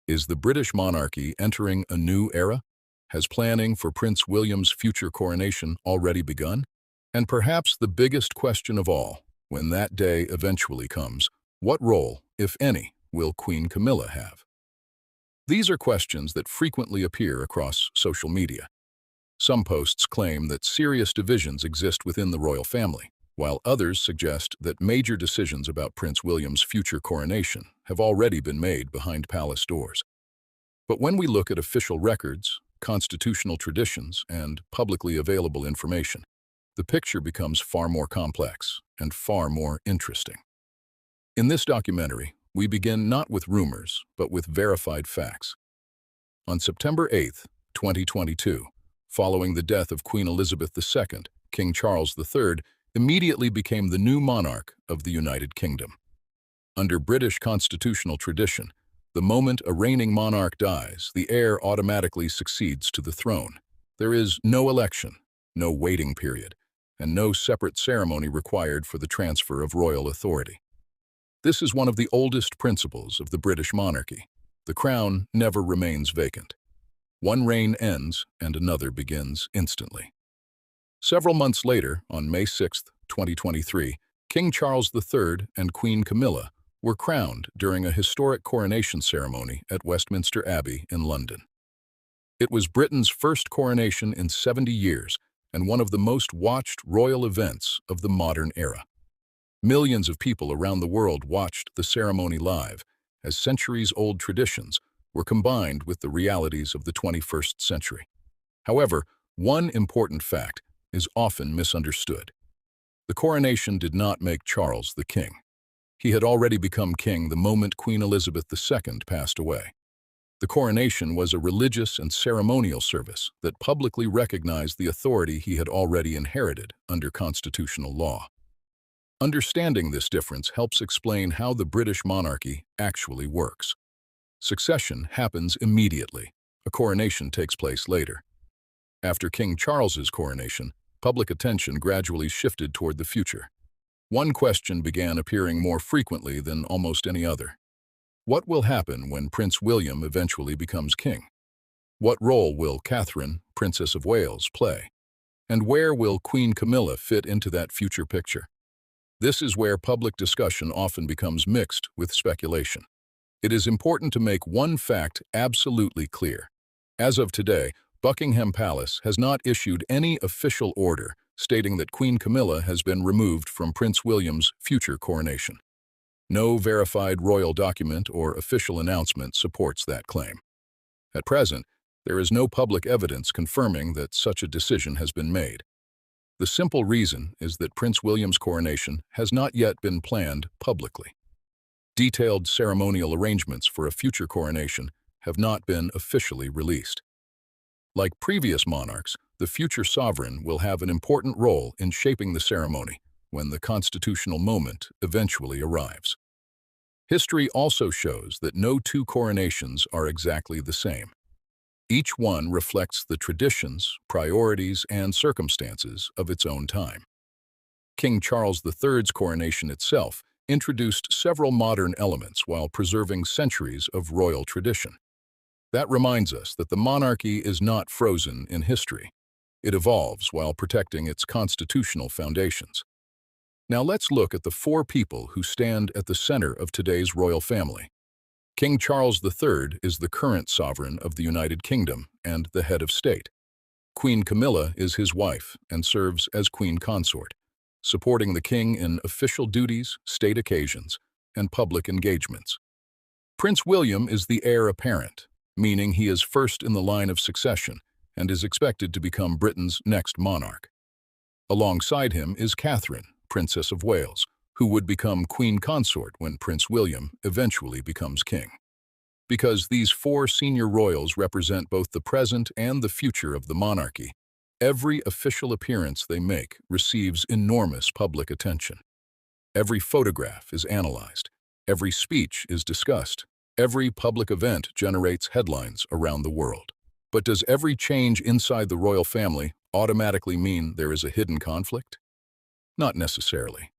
Is the British monarchy entering a new era? Has planning for Prince William's future coronation already begun? And perhaps the biggest question of all, when that day eventually comes, what role, if any, will Queen Camilla have? These are questions that frequently appear across social media. Some posts claim that serious divisions exist within the royal family, while others suggest that major decisions about Prince William's future coronation have already been made behind palace doors. But when we look at official records, constitutional traditions, and publicly available information, the picture becomes far more complex and far more interesting. In this documentary, we begin not with rumors, but with verified facts. On September 8, 2022, following the death of Queen Elizabeth II, King Charles III immediately became the new monarch of the United Kingdom. Under British constitutional tradition, the moment a reigning monarch dies, the heir automatically succeeds to the throne. There is no election, no waiting period, and no separate ceremony required for the transfer of royal authority. This is one of the oldest principles of the British monarchy. The crown never remains vacant. One reign ends and another begins instantly. Several months later, on May 6, 2023, King Charles III and Queen Camilla were crowned during a historic coronation ceremony at Westminster Abbey in London. It was Britain's first coronation in 70 years and one of the most watched royal events of the modern era. Millions of people around the world watched the ceremony live as centuries-old traditions were combined with the realities of the 21st century. However, one important fact is often misunderstood. The coronation did not make Charles the king. He had already become king the moment Queen Elizabeth II passed away. The coronation was a religious and ceremonial service that publicly recognized the authority he had already inherited under constitutional law. Understanding this difference helps explain how the British monarchy actually works. Succession happens immediately. A coronation takes place later. After King Charles's coronation, public attention gradually shifted toward the future. One question began appearing more frequently than almost any other. What will happen when Prince William eventually becomes king? What role will Catherine, Princess of Wales, play? And where will Queen Camilla fit into that future picture? This is where public discussion often becomes mixed with speculation. It is important to make one fact absolutely clear. As of today, Buckingham Palace has not issued any official order stating that Queen Camilla has been removed from Prince William's future coronation. No verified royal document or official announcement supports that claim. At present, there is no public evidence confirming that such a decision has been made. The simple reason is that Prince William's coronation has not yet been planned publicly. Detailed ceremonial arrangements for a future coronation have not been officially released. Like previous monarchs, the future sovereign will have an important role in shaping the ceremony when the constitutional moment eventually arrives. History also shows that no two coronations are exactly the same. Each one reflects the traditions, priorities, and circumstances of its own time. King Charles III's coronation itself introduced several modern elements while preserving centuries of royal tradition. That reminds us that the monarchy is not frozen in history. It evolves while protecting its constitutional foundations. Now let's look at the four people who stand at the center of today's royal family. King Charles III is the current sovereign of the United Kingdom and the head of state. Queen Camilla is his wife and serves as queen consort, supporting the king in official duties, state occasions, and public engagements. Prince William is the heir apparent, meaning he is first in the line of succession and is expected to become Britain's next monarch. Alongside him is Catherine, Princess of Wales, who would become queen consort when Prince William eventually becomes king. Because these four senior royals represent both the present and the future of the monarchy, every official appearance they make receives enormous public attention. Every photograph is analyzed, every speech is discussed, every public event generates headlines around the world. But does every change inside the royal family automatically mean there is a hidden conflict? Not necessarily.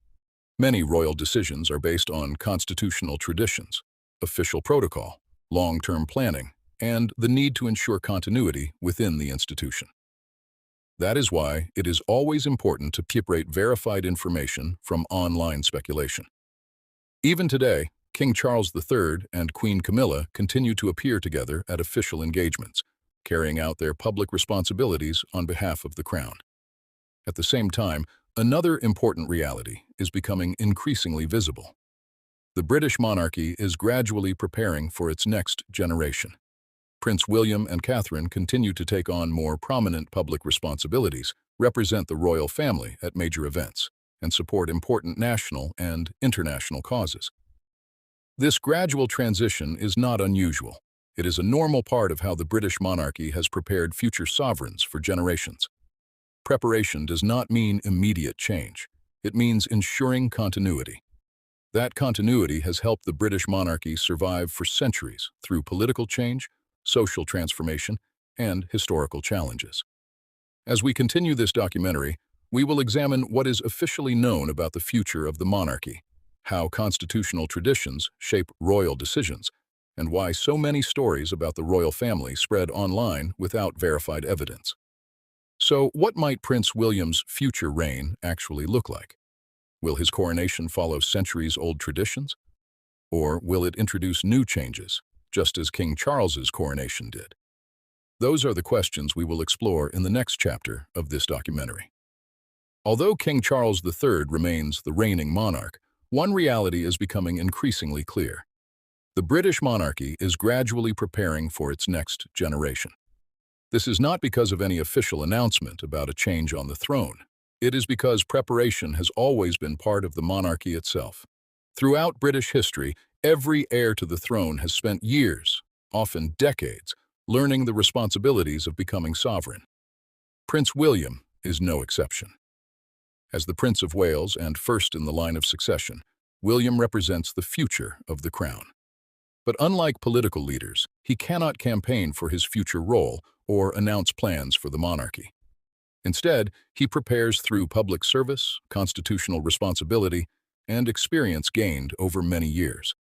Many royal decisions are based on constitutional traditions, official protocol, long-term planning, and the need to ensure continuity within the institution. That is why it is always important to separate verified information from online speculation. Even today, King Charles III and Queen Camilla continue to appear together at official engagements, carrying out their public responsibilities on behalf of the crown. At the same time, another important reality is becoming increasingly visible. The British monarchy is gradually preparing for its next generation. Prince William and Catherine continue to take on more prominent public responsibilities, represent the royal family at major events, and support important national and international causes. This gradual transition is not unusual. It is a normal part of how the British monarchy has prepared future sovereigns for generations. Preparation does not mean immediate change. It means ensuring continuity. That continuity has helped the British monarchy survive for centuries through political change, social transformation, and historical challenges. As we continue this documentary, we will examine what is officially known about the future of the monarchy, how constitutional traditions shape royal decisions, and why so many stories about the royal family spread online without verified evidence. So, what might Prince William's future reign actually look like? Will his coronation follow centuries-old traditions? Or will it introduce new changes, just as King Charles's coronation did? Those are the questions we will explore in the next chapter of this documentary. Although King Charles III remains the reigning monarch, one reality is becoming increasingly clear. The British monarchy is gradually preparing for its next generation. This is not because of any official announcement about a change on the throne. It is because preparation has always been part of the monarchy itself. Throughout British history, every heir to the throne has spent years, often decades, learning the responsibilities of becoming sovereign. Prince William is no exception. As the Prince of Wales and first in the line of succession, William represents the future of the crown. But unlike political leaders, he cannot campaign for his future role or announce plans for the monarchy. Instead, he prepares through public service, constitutional responsibility, and experience gained over many years.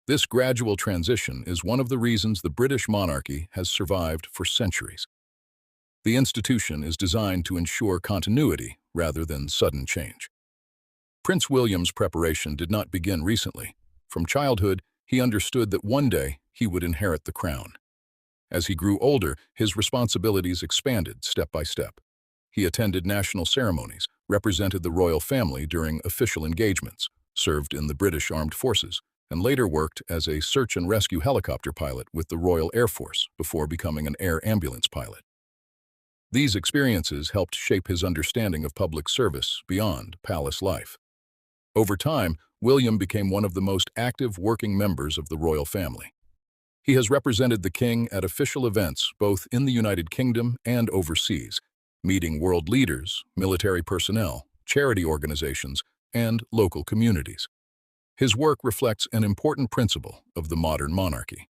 This gradual transition is one of the reasons the British monarchy has survived for centuries. The institution is designed to ensure continuity rather than sudden change. Prince William's preparation did not begin recently. From childhood, he understood that one day he would inherit the crown. As he grew older, his responsibilities expanded step by step. He attended national ceremonies, represented the royal family during official engagements, served in the British Armed Forces, and later worked as a search and rescue helicopter pilot with the Royal Air Force before becoming an air ambulance pilot. These experiences helped shape his understanding of public service beyond palace life. Over time, William became one of the most active working members of the royal family. He has represented the king at official events both in the United Kingdom and overseas, meeting world leaders, military personnel, charity organizations, and local communities. His work reflects an important principle of the modern monarchy.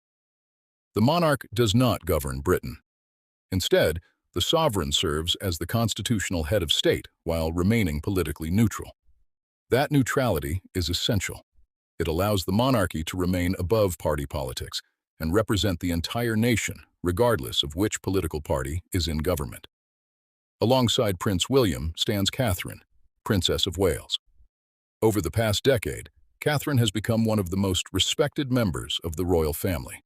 The monarch does not govern Britain. Instead, the sovereign serves as the constitutional head of state while remaining politically neutral. That neutrality is essential. It allows the monarchy to remain above party politics and represent the entire nation, regardless of which political party is in government. Alongside Prince William stands Catherine, Princess of Wales. Over the past decade, Catherine has become one of the most respected members of the royal family.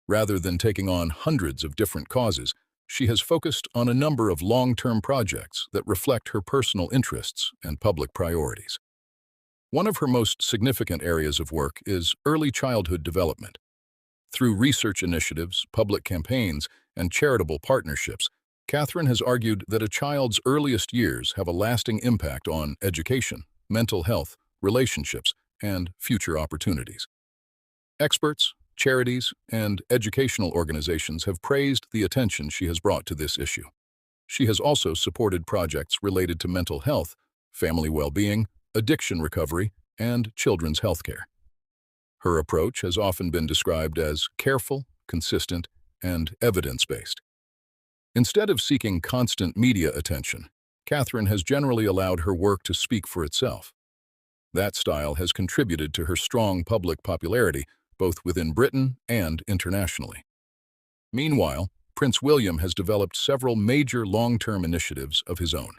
Rather than taking on hundreds of different causes, she has focused on a number of long-term projects that reflect her personal interests and public priorities. One of her most significant areas of work is early childhood development. Through research initiatives, public campaigns, and charitable partnerships, Catherine has argued that a child's earliest years have a lasting impact on education, mental health, relationships, and future opportunities. Experts, charities, and educational organizations have praised the attention she has brought to this issue. She has also supported projects related to mental health, family well-being, addiction recovery, and children's healthcare. Her approach has often been described as careful, consistent, and evidence-based. Instead of seeking constant media attention, Catherine has generally allowed her work to speak for itself. That style has contributed to her strong public popularity, both within Britain and internationally. Meanwhile, Prince William has developed several major long-term initiatives of his own.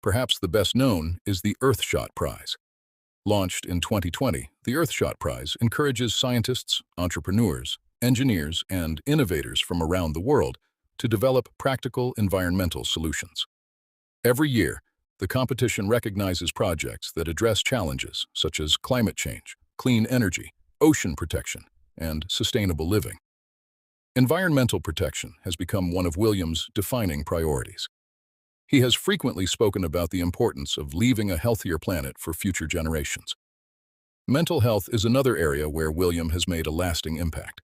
Perhaps the best known is the Earthshot Prize. Launched in 2020, the Earthshot Prize encourages scientists, entrepreneurs, engineers, and innovators from around the world to develop practical environmental solutions. Every year, the competition recognizes projects that address challenges such as climate change, clean energy, ocean protection, and sustainable living. Environmental protection has become one of William's defining priorities. He has frequently spoken about the importance of leaving a healthier planet for future generations. Mental health is another area where William has made a lasting impact.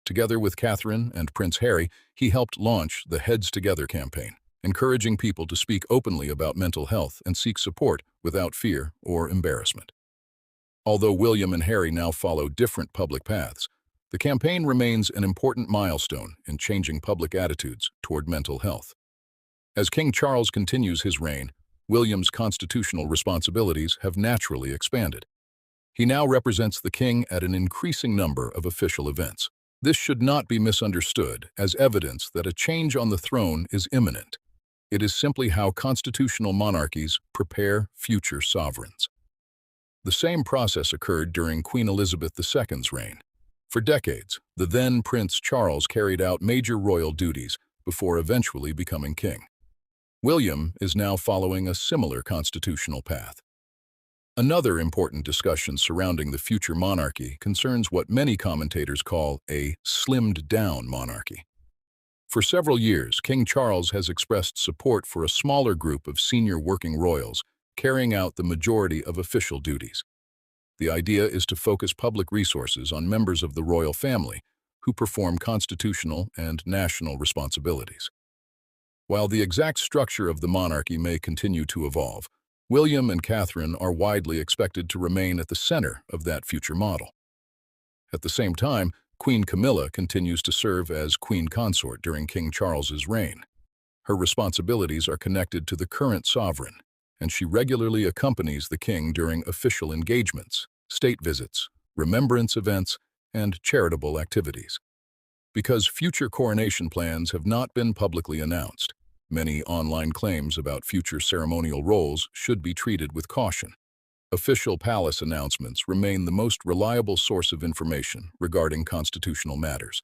Together with Catherine and Prince Harry, he helped launch the Heads Together campaign, encouraging people to speak openly about mental health and seek support without fear or embarrassment. Although William and Harry now follow different public paths, the campaign remains an important milestone in changing public attitudes toward mental health. As King Charles continues his reign, William's constitutional responsibilities have naturally expanded. He now represents the king at an increasing number of official events. This should not be misunderstood as evidence that a change on the throne is imminent. It is simply how constitutional monarchies prepare future sovereigns. The same process occurred during Queen Elizabeth II's reign. For decades, the then Prince Charles carried out major royal duties before eventually becoming king. William is now following a similar constitutional path. Another important discussion surrounding the future monarchy concerns what many commentators call a slimmed-down monarchy. For several years, King Charles has expressed support for a smaller group of senior working royals carrying out the majority of official duties. The idea is to focus public resources on members of the royal family who perform constitutional and national responsibilities. While the exact structure of the monarchy may continue to evolve, William and Catherine are widely expected to remain at the center of that future model. At the same time, Queen Camilla continues to serve as queen consort during King Charles's reign. Her responsibilities are connected to the current sovereign, and she regularly accompanies the king during official engagements, state visits, remembrance events, and charitable activities. Because future coronation plans have not been publicly announced, many online claims about future ceremonial roles should be treated with caution. Official palace announcements remain the most reliable source of information regarding constitutional matters.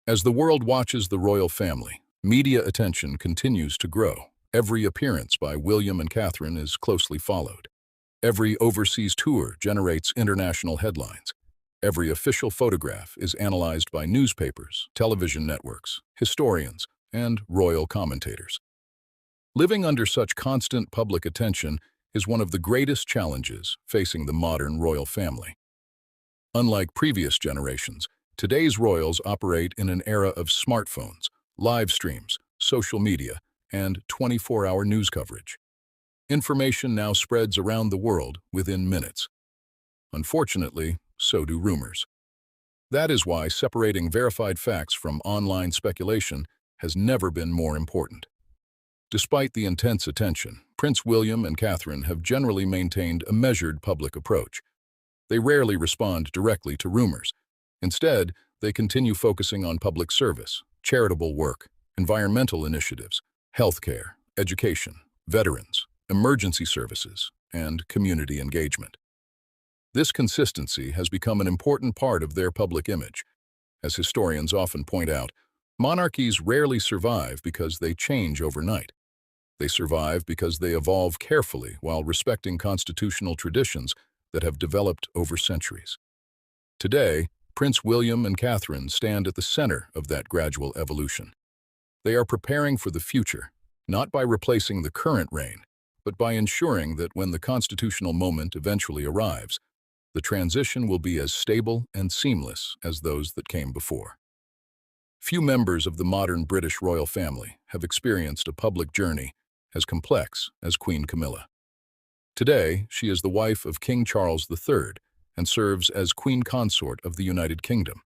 As the world watches the royal family, media attention continues to grow. Every appearance by William and Catherine is closely followed. Every overseas tour generates international headlines. Every official photograph is analyzed by newspapers, television networks, historians, and royal commentators. Living under such constant public attention is one of the greatest challenges facing the modern royal family. Unlike previous generations, today's royals operate in an era of smartphones, live streams, social media, and 24-hour news coverage. Information now spreads around the world within minutes. Unfortunately, so do rumors. That is why separating verified facts from online speculation has never been more important. Despite the intense attention, Prince William and Catherine have generally maintained a measured public approach. They rarely respond directly to rumors. Instead, they continue focusing on public service, charitable work, environmental initiatives, healthcare, education, veterans, emergency services, and community engagement. This consistency has become an important part of their public image. As historians often point out, monarchies rarely survive because they change overnight. They survive because they evolve carefully while respecting constitutional traditions that have developed over centuries. Today, Prince William and Catherine stand at the center of that gradual evolution. They are preparing for the future, not by replacing the current reign, but by ensuring that when the constitutional moment eventually arrives, the transition will be as stable and seamless as those that came before. Few members of the modern British royal family have experienced a public journey as complex as Queen Camilla. Today, she is the wife of King Charles III and serves as queen consort of the United Kingdom.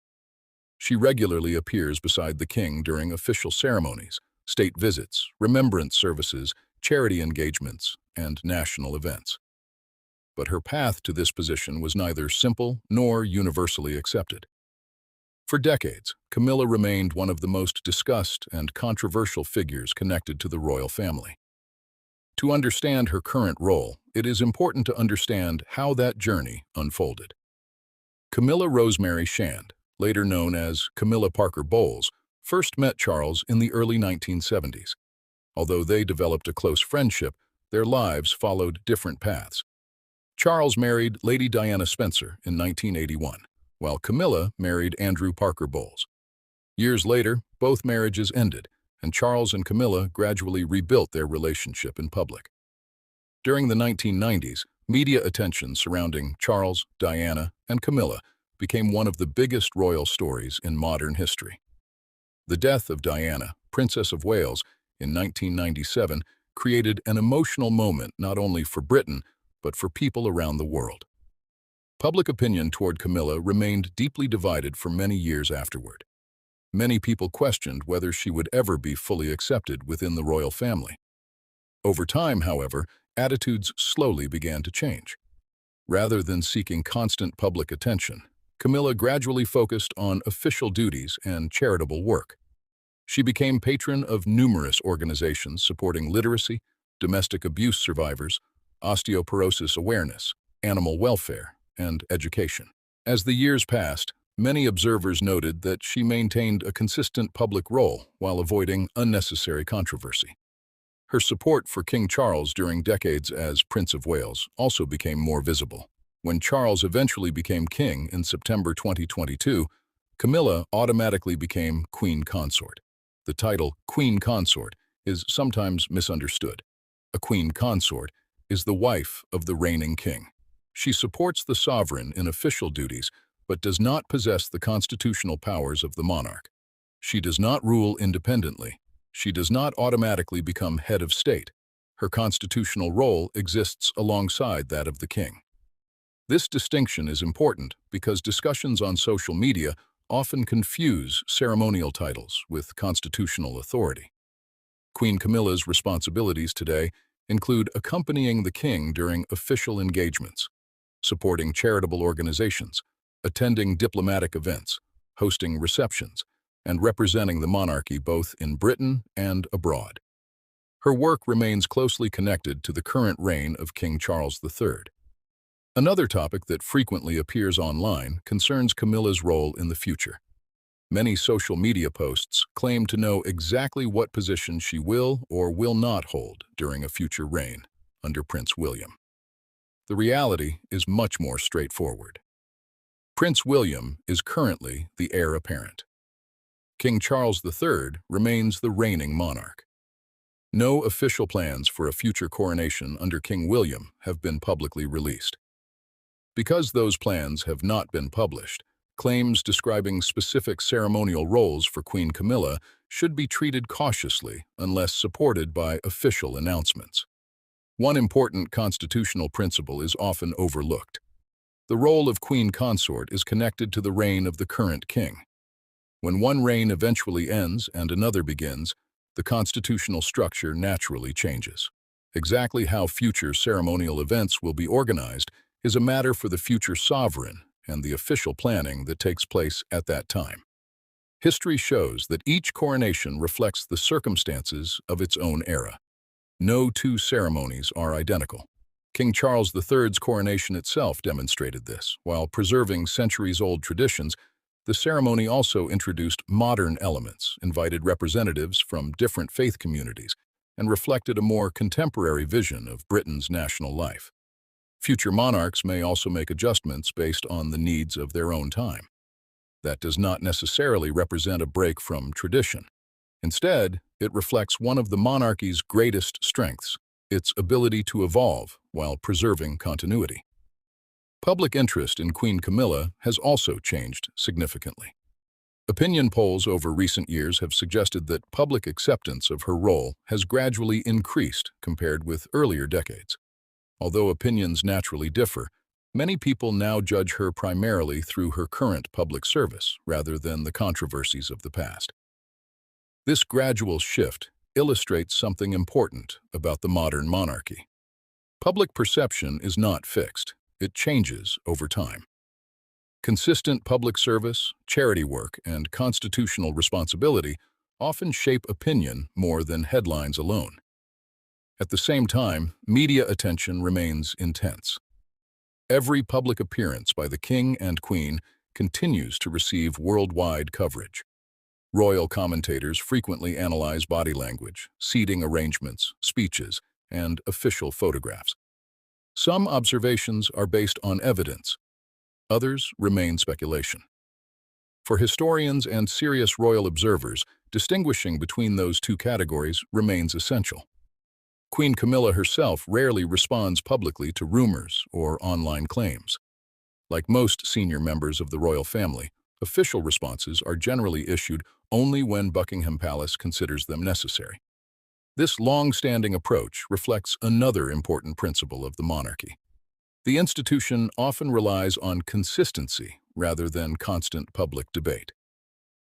She regularly appears beside the king during official ceremonies, state visits, remembrance services, charity engagements, and national events. but her path to this position was neither simple nor universally accepted. For decades, Camilla remained one of the most discussed and controversial figures connected to the royal family. To understand her current role, it is important to understand how that journey unfolded. Camilla Rosemary Shand, later known as Camilla Parker Bowles, first met Charles in the early 1970s. Although they developed a close friendship, their lives followed different paths. Charles married Lady Diana Spencer in 1981, while Camilla married Andrew Parker Bowles. Years later, both marriages ended, and Charles and Camilla gradually rebuilt their relationship in public. During the 1990s, media attention surrounding Charles, Diana, and Camilla became one of the biggest royal stories in modern history. The death of Diana, Princess of Wales, in 1997 created an emotional moment not only for Britain, but for people around the world. Public opinion toward Camilla remained deeply divided for many years afterward. Many people questioned whether she would ever be fully accepted within the royal family. Over time, however, attitudes slowly began to change. Rather than seeking constant public attention, Camilla gradually focused on official duties and charitable work. She became patron of numerous organizations supporting literacy, domestic abuse survivors, osteoporosis awareness, animal welfare, and education. As the years passed, many observers noted that she maintained a consistent public role while avoiding unnecessary controversy. Her support for King Charles during decades as Prince of Wales also became more visible. When Charles eventually became king in September 2022, Camilla automatically became Queen Consort. The title Queen Consort is sometimes misunderstood. A Queen Consort is the wife of the reigning king. She supports the sovereign in official duties, but does not possess the constitutional powers of the monarch. She does not rule independently. She does not automatically become head of state. Her constitutional role exists alongside that of the king. This distinction is important because discussions on social media often confuse ceremonial titles with constitutional authority. Queen Camilla's responsibilities today include accompanying the king during official engagements, supporting charitable organizations, attending diplomatic events, hosting receptions, and representing the monarchy both in Britain and abroad. Her work remains closely connected to the current reign of King Charles III. Another topic that frequently appears online concerns Camilla's role in the future. Many social media posts claim to know exactly what position she will or will not hold during a future reign under Prince William. The reality is much more straightforward. Prince William is currently the heir apparent. King Charles III remains the reigning monarch. No official plans for a future coronation under King William have been publicly released. Because those plans have not been published, claims describing specific ceremonial roles for Queen Camilla should be treated cautiously unless supported by official announcements. One important constitutional principle is often overlooked. The role of Queen Consort is connected to the reign of the current king. When one reign eventually ends and another begins, the constitutional structure naturally changes. Exactly how future ceremonial events will be organized is a matter for the future sovereign and the official planning that takes place at that time. History shows that each coronation reflects the circumstances of its own era. No two ceremonies are identical. King Charles III's coronation itself demonstrated this. While preserving centuries-old traditions, the ceremony also introduced modern elements, invited representatives from different faith communities, and reflected a more contemporary vision of Britain's national life. Future monarchs may also make adjustments based on the needs of their own time. That does not necessarily represent a break from tradition. Instead, it reflects one of the monarchy's greatest strengths, its ability to evolve while preserving continuity. Public interest in Queen Camilla has also changed significantly. Opinion polls over recent years have suggested that public acceptance of her role has gradually increased compared with earlier decades. Although opinions naturally differ, many people now judge her primarily through her current public service rather than the controversies of the past. This gradual shift illustrates something important about the modern monarchy. Public perception is not fixed. It changes over time. Consistent public service, charity work, and constitutional responsibility often shape opinion more than headlines alone. At the same time, media attention remains intense. Every public appearance by the King and Queen continues to receive worldwide coverage. Royal commentators frequently analyze body language, seating arrangements, speeches, and official photographs. Some observations are based on evidence. Others remain speculation. For historians and serious royal observers, distinguishing between those two categories remains essential. Queen Camilla herself rarely responds publicly to rumors or online claims. Like most senior members of the royal family, official responses are generally issued only when Buckingham Palace considers them necessary. This long-standing approach reflects another important principle of the monarchy. The institution often relies on consistency rather than constant public debate.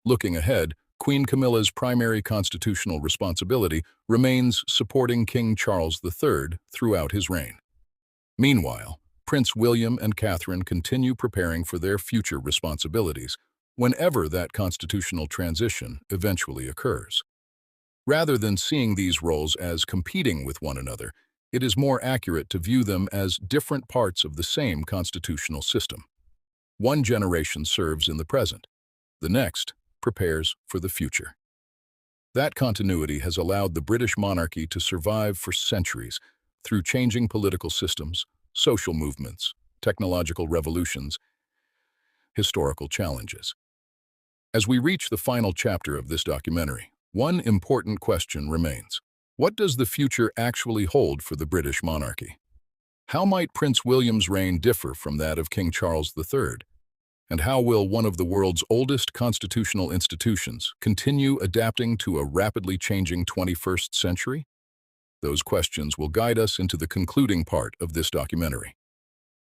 Looking ahead, Queen Camilla's primary constitutional responsibility remains supporting King Charles III throughout his reign. Meanwhile, Prince William and Catherine continue preparing for their future responsibilities whenever that constitutional transition eventually occurs. Rather than seeing these roles as competing with one another, it is more accurate to view them as different parts of the same constitutional system. One generation serves in the present. The next prepares for the future. That continuity has allowed the British monarchy to survive for centuries through changing political systems, social movements, technological revolutions, historical challenges. As we reach the final chapter of this documentary, one important question remains. What does the future actually hold for the British monarchy? How might Prince William's reign differ from that of King Charles III? And how will one of the world's oldest constitutional institutions continue adapting to a rapidly changing 21st century? Those questions will guide us into the concluding part of this documentary.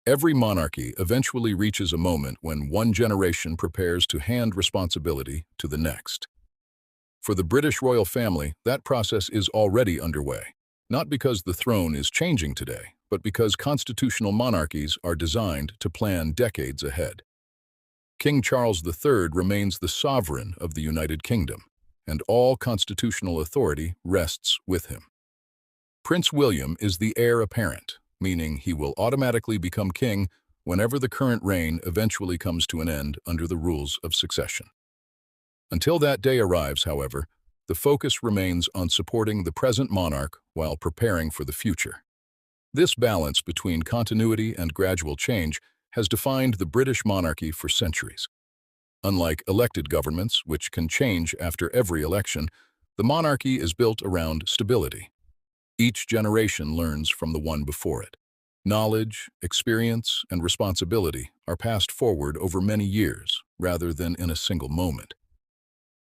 Every monarchy eventually reaches a moment when one generation prepares to hand responsibility to the next. For the British royal family, that process is already underway, not because the throne is changing today, but because constitutional monarchies are designed to plan decades ahead. King Charles III remains the sovereign of the United Kingdom, and all constitutional authority rests with him. Prince William is the heir apparent, meaning he will automatically become king whenever the current reign eventually comes to an end under the rules of succession. Until that day arrives, however, the focus remains on supporting the present monarch while preparing for the future. This balance between continuity and gradual change has defined the British monarchy for centuries. Unlike elected governments, which can change after every election, the monarchy is built around stability. Each generation learns from the one before it. Knowledge, experience, and responsibility are passed forward over many years, rather than in a single moment.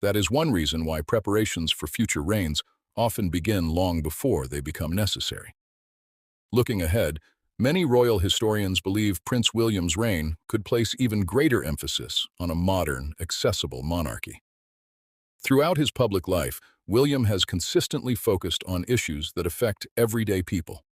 That is one reason why preparations for future reigns often begin long before they become necessary. Looking ahead, many royal historians believe Prince William's reign could place even greater emphasis on a modern, accessible monarchy. Throughout his public life, William has consistently focused on issues that affect everyday people.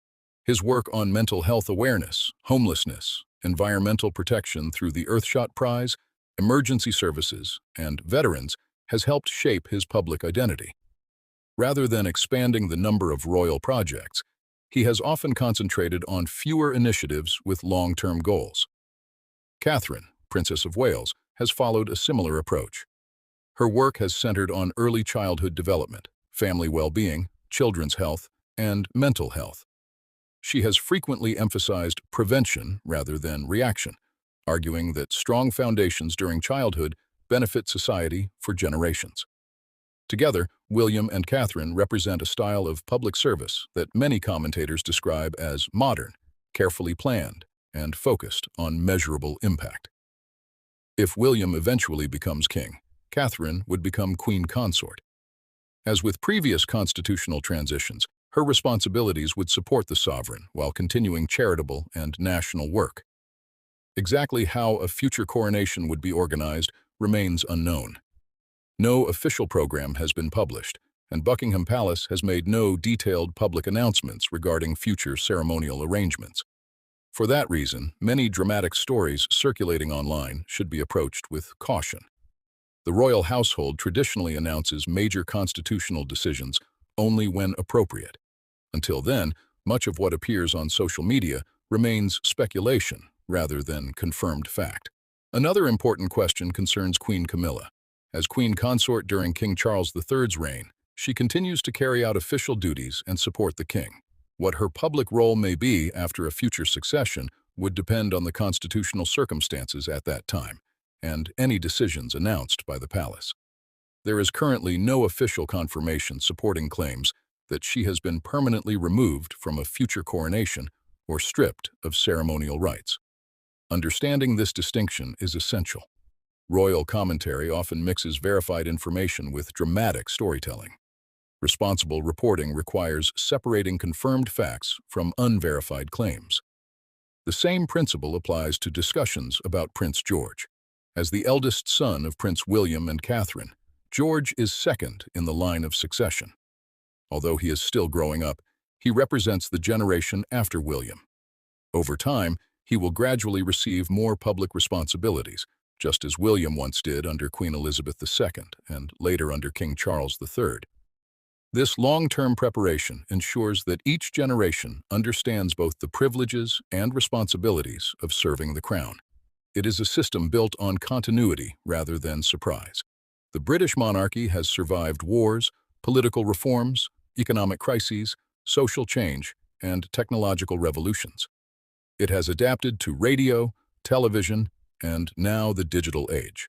His work on mental health awareness, homelessness, environmental protection through the Earthshot Prize, emergency services, and veterans has helped shape his public identity. Rather than expanding the number of royal projects, he has often concentrated on fewer initiatives with long-term goals. Catherine, Princess of Wales, has followed a similar approach. Her work has centered on early childhood development, family well-being, children's health, and mental health. She has frequently emphasized prevention rather than reaction, arguing that strong foundations during childhood benefit society for generations. Together, William and Catherine represent a style of public service that many commentators describe as modern, carefully planned, and focused on measurable impact. If William eventually becomes king, Catherine would become queen consort. As with previous constitutional transitions, her responsibilities would support the sovereign while continuing charitable and national work. Exactly how a future coronation would be organized remains unknown. No official program has been published, and Buckingham Palace has made no detailed public announcements regarding future ceremonial arrangements. For that reason, many dramatic stories circulating online should be approached with caution. The royal household traditionally announces major constitutional decisions only when appropriate. Until then, much of what appears on social media remains speculation rather than confirmed fact. Another important question concerns Queen Camilla. As Queen Consort during King Charles III's reign, she continues to carry out official duties and support the king. What her public role may be after a future succession would depend on the constitutional circumstances at that time and any decisions announced by the palace. There is currently no official confirmation supporting claims that she has been permanently removed from a future coronation or stripped of ceremonial rights. Understanding this distinction is essential. Royal commentary often mixes verified information with dramatic storytelling. Responsible reporting requires separating confirmed facts from unverified claims. The same principle applies to discussions about Prince George. As the eldest son of Prince William and Catherine, George is second in the line of succession. Although he is still growing up, he represents the generation after William. Over time, he will gradually receive more public responsibilities, just as William once did under Queen Elizabeth II and later under King Charles III. This long-term preparation ensures that each generation understands both the privileges and responsibilities of serving the crown. It is a system built on continuity rather than surprise. The British monarchy has survived wars, political reforms, economic crises, social change, and technological revolutions. It has adapted to radio, television, and now the digital age.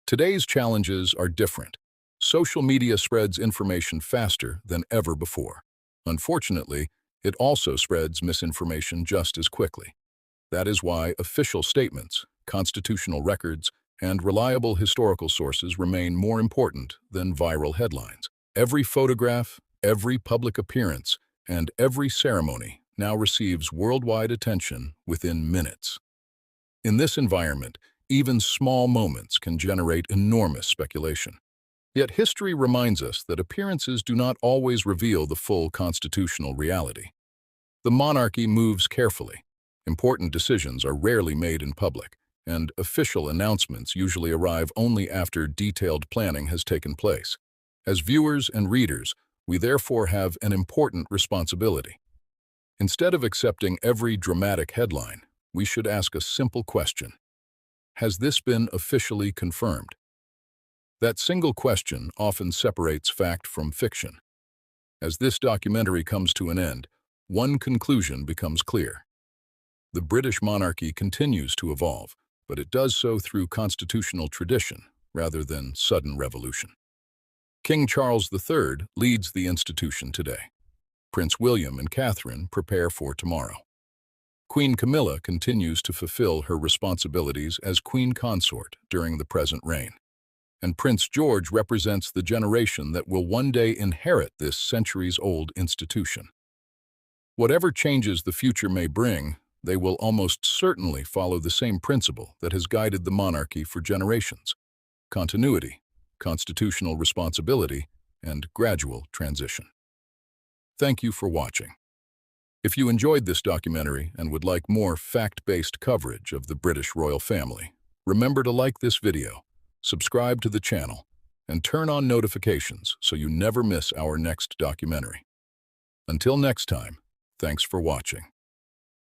Today's challenges are different. Social media spreads information faster than ever before. Unfortunately, it also spreads misinformation just as quickly. That is why official statements, constitutional records, and reliable historical sources remain more important than viral headlines. Every photograph, every public appearance, and every ceremony now receives worldwide attention within minutes. In this environment, even small moments can generate enormous speculation. Yet history reminds us that appearances do not always reveal the full constitutional reality. The monarchy moves carefully. Important decisions are rarely made in public, and official announcements usually arrive only after detailed planning has taken place. As viewers and readers, we therefore have an important responsibility. Instead of accepting every dramatic headline, we should ask a simple question. Has this been officially confirmed? That single question often separates fact from fiction. As this documentary comes to an end, one conclusion becomes clear. The British monarchy continues to evolve, but it does so through constitutional tradition rather than sudden revolution. King Charles III leads the institution today. Prince William and Catherine prepare for tomorrow. Queen Camilla continues to fulfill her responsibilities as Queen Consort during the present reign. And Prince George represents the generation that will one day inherit this centuries-old institution. Whatever changes the future may bring, they will almost certainly follow the same principle that has guided the monarchy for generations: continuity, constitutional responsibility, and gradual transition. Thank you for watching. If you enjoyed this documentary and would like more fact-based coverage of the British royal family, remember to like this video, subscribe to the channel, and turn on notifications so you never miss our next documentary. Until next time, thanks for watching.